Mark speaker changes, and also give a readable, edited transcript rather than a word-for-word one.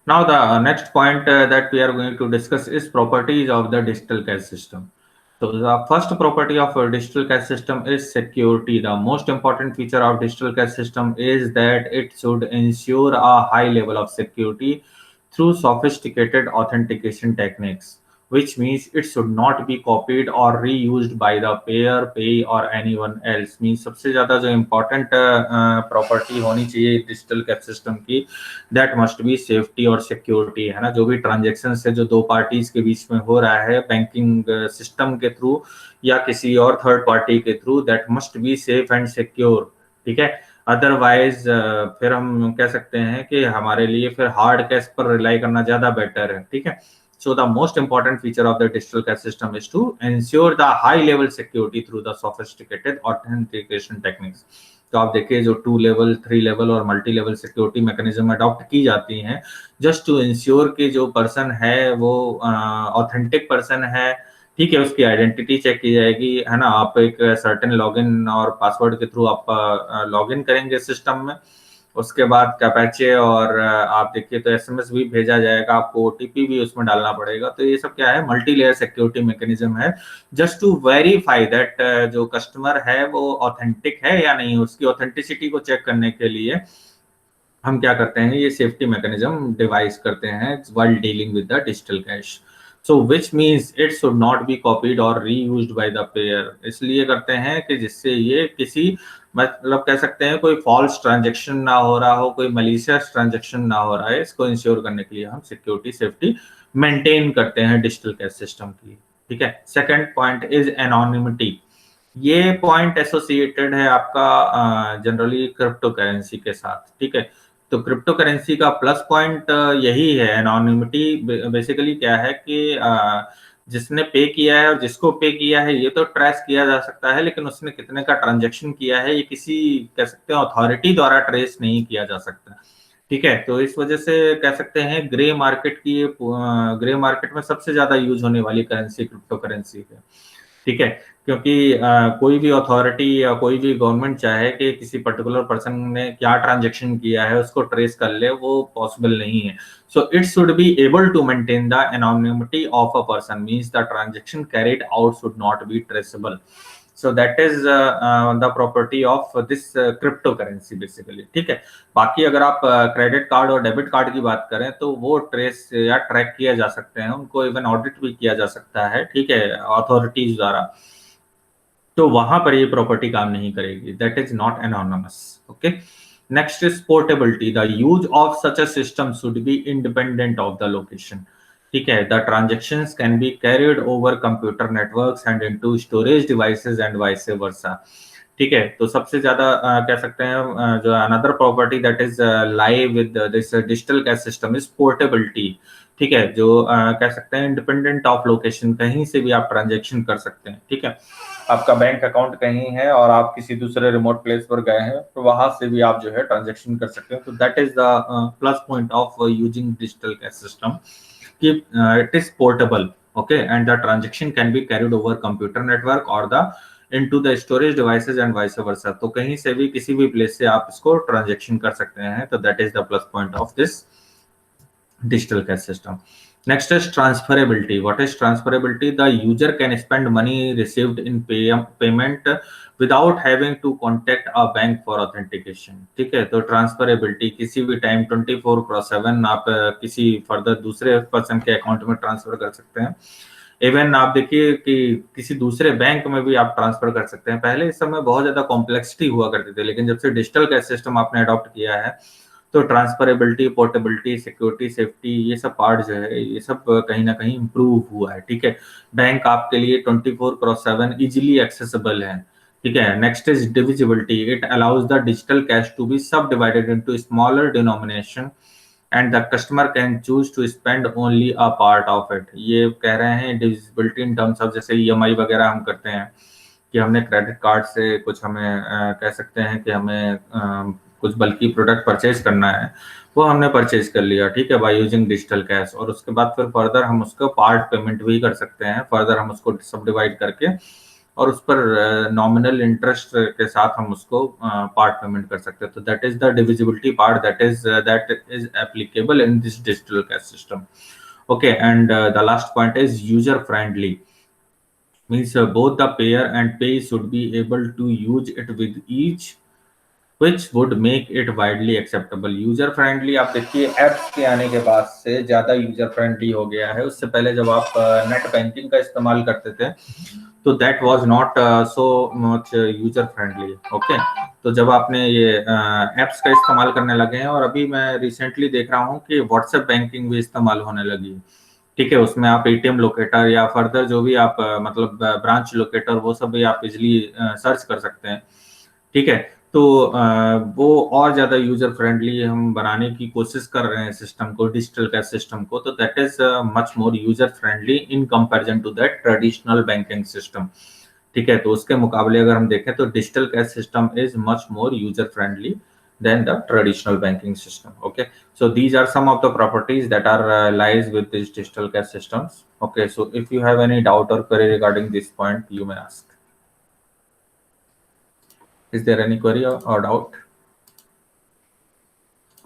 Speaker 1: Now, the next point that we are going to discuss is properties of the digital cash system. So, the first property of a digital cash system is security. The most important feature of digital cash system is that it should ensure a high level of security through sophisticated authentication techniques, which means it should not be copied or reused by the payer, pay or anyone else. Means सबसे ज़्यादा जो important property होनी चाहिए digital cash system की, that must be safety और security, है ना। जो भी ट्रांजेक्शन है जो दो पार्टीज के बीच में हो रहा है बैंकिंग सिस्टम के थ्रू या किसी और थर्ड पार्टी के through, that must be safe and secure. ठीक है, अदरवाइज फिर हम कह सकते हैं कि हमारे लिए फिर हार्ड कैश पर रिलाई करना ज्यादा बेटर है। ठीक है, so the most important feature of the digital cash system is to ensure the high level security through the sophisticated authentication techniques। तो आप देखिए जो 2 लेवल 3 लेवल और multi level security mechanism adopt की जाती हैं जस्ट टू इंश्योर कि जो पर्सन है वो ऑथेंटिक पर्सन है। ठीक है, उसकी आइडेंटिटी चेक की जाएगी, है ना। आप एक सर्टेन लॉगिन और पासवर्ड के थ्रू आप लॉगिन करेंगे सिस्टम में, उसके बाद कैपेचे और आप देखिए तो एसएमएस भी भेजा जाएगा, आपको ओटीपी भी उसमें डालना पड़ेगा। तो ये सब क्या है, मल्टी लेयर सिक्योरिटी मैकेनिज्म है जस्ट टू वेरीफाई दैट जो कस्टमर है वो ऑथेंटिक है या नहीं। उसकी ऑथेंटिसिटी को चेक करने के लिए हम क्या करते हैं, ये सेफ्टी मैकेनिज्म डिवाइस करते हैं while dealing with the digital cash. So which means it should not be copied और रीयूज्ड बाय द पेयर। इसलिए करते हैं कि जिससे ये किसी मतलब कह सकते हैं कोई फॉल्स ट्रांजेक्शन ना हो रहा हो, कोई मलिशियस ट्रांजेक्शन ना हो रहा है। इसको इंश्योर करने के लिए हम सिक्योरिटी सेफ्टी मेंटेन करते हैं डिजिटल कैश सिस्टम की। ठीक है, सेकंड पॉइंट इज एनोनिमिटी। ये पॉइंट एसोसिएटेड है आपका जनरली क्रिप्टो करेंसी के साथ। ठीक है, तो क्रिप्टो करेंसी का प्लस पॉइंट यही है एनोनिमिटी। बेसिकली क्या है कि जिसने पे किया है और जिसको पे किया है ये तो ट्रेस किया जा सकता है, लेकिन उसने कितने का ट्रांजैक्शन किया है ये किसी कह सकते हैं अथॉरिटी द्वारा ट्रेस नहीं किया जा सकता। ठीक है, तो इस वजह से कह सकते हैं ग्रे मार्केट की ये ग्रे मार्केट में सबसे ज्यादा यूज होने वाली करेंसी क्रिप्टो करेंसी है। ठीक है, क्योंकि कोई भी अथॉरिटी या कोई भी गवर्नमेंट चाहे कि किसी पर्टिकुलर पर्सन ने क्या ट्रांजैक्शन किया है उसको ट्रेस कर ले, वो पॉसिबल नहीं है। So it should be able to maintain the anonymity of a person, means the transaction carried out should not be traceable. So that is the property of this crypto currency basically. ठीक है, बाकी अगर आप credit card और debit card की बात करें तो वो ट्रेस या ट्रैक किया जा सकते हैं, उनको इवन ऑडिट भी किया जा सकता है। ठीक है, अथॉरिटीज द्वारा। तो वहां पर ये प्रॉपर्टी काम नहीं करेगी, that is not anonymous. Okay, next is portability. The use of such a system should be independent of the location. ठीक है, the transactions can be carried over computer networks and into storage devices and vice वर्सा। ठीक है, तो सबसे ज्यादा कह सकते हैं जो another property that is live with this digital cash system is portability. ठीक है, जो कह सकते हैं इंडिपेंडेंट ऑफ लोकेशन, कहीं से भी आप ट्रांजेक्शन कर सकते हैं। ठीक है, आपका बैंक अकाउंट कहीं है और आप किसी दूसरे रिमोट प्लेस पर गए हैं तो वहां से भी आप जो है ट्रांजेक्शन कर सकते हैं। तो that is the plus point of using digital cash system कि it is portable. Okay, and the transaction can be carried over computer network और the into the storage devices and vice versa. तो कहीं से भी किसी भी place से आप इसको ट्रांजेक्शन कर सकते हैं। तो that is the plus point of this digital cash system. Next is transferability. What is transferability? The user can spend money received in payment without having to contact a bank for authentication। ठीक है, तो transferability किसी भी time 24/7 आप किसी further दूसरे person के account में ट्रांसफर कर सकते हैं। इवन आप देखिए कि किसी दूसरे बैंक में भी आप ट्रांसफर कर सकते हैं। पहले इस समय बहुत ज्यादा कॉम्प्लेक्सिटी हुआ करती थी, लेकिन जब से डिजिटल कैश सिस्टम आपने अडॉप्ट किया है तो ट्रांसफरेबिलिटी, पोर्टेबिलिटी, सिक्योरिटी, सेफ्टी, ये सब पार्ट जो है ये सब कहीं ना कहीं इंप्रूव हुआ है। ठीक है, बैंक आपके लिए 24/7 इजिली एक्सेसिबल है। ठीक है, next is divisibility. It allows the digital cash to be sub divided into smaller denomination and the customer can choose to spend only a part of it. ये कह रहे हैं डिविजिबिलिटी इन टर्म्स ऑफ जैसे EMI वगैरह हम करते हैं कि हमने क्रेडिट कार्ड से कुछ हमें कह सकते हैं कि हमें कुछ बल्कि प्रोडक्ट परचेज करना है, वो हमने परचेज कर लिया। ठीक है, बाय यूजिंग डिजिटल कैश, और उसके बाद फिर फर्दर हम उसको पार्ट पेमेंट भी कर सकते हैं। फर्दर हम उसको सब डिवाइड करके और उस पर नॉमिनल इंटरेस्ट के साथ हम उसको पार्ट पेमेंट कर सकते हैं। तो that is the divisibility part that is applicable in this digital cash system. Okay, and the last point is user friendly. Means both the payer and pay should be able to use it with each, which would make it widely acceptable. User friendly, आप देखिए apps के आने के बाद से ज़्यादा user friendly हो गया है। उससे पहले जब आप नेट बैंकिंग का इस्तेमाल करते थे तो that was not so much user friendly. Okay, तो जब आपने ये एप्स का इस्तेमाल करने लगे हैं, और अभी मैं रिसेंटली देख रहा हूँ कि व्हाट्सएप बैंकिंग भी इस्तेमाल होने लगी। ठीक है, उसमें आप एटीएम लोकेटर या फर्दर जो भी आप मतलब ब्रांच लोकेटर वो सब भी आप इजिली सर्च कर सकते हैं। ठीक है, तो वो और ज्यादा यूजर फ्रेंडली हम बनाने की कोशिश कर रहे हैं सिस्टम को, डिजिटल कैश सिस्टम को। तो that is much more user friendly in comparison to that traditional banking system. ठीक है, तो उसके मुकाबले अगर हम देखें तो digital cash system is much more user friendly than the traditional banking system. Okay, so these are some of the properties that are lies with these digital cash systems. Okay, so if you have any doubt or query regarding this point, you may ask. Is there any query or doubt?